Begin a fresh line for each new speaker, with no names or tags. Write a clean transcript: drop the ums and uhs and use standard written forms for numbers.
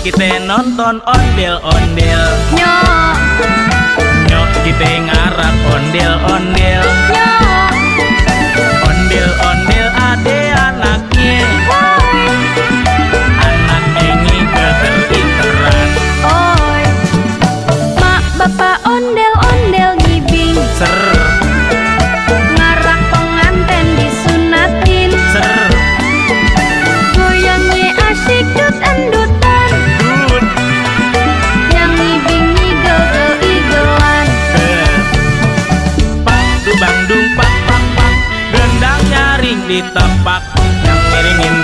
kita nonton ondel-ondel.
Nyok,
Nyok kita ngarak ondel-ondel.
nyok,
Ondel-ondel ade anaknya,
woi,
anak engi geter-iteran.
oi. Mak bapak ondel-ondel ngibing,
Ser,
ngarak penganten disunatin.
ser,
Goyangnya asyik dut endutan,
dut,
yang ngibing ngigel keigelan.
pak, du bang dung pak pak pak, gendang nyaring di tempat, yang miringin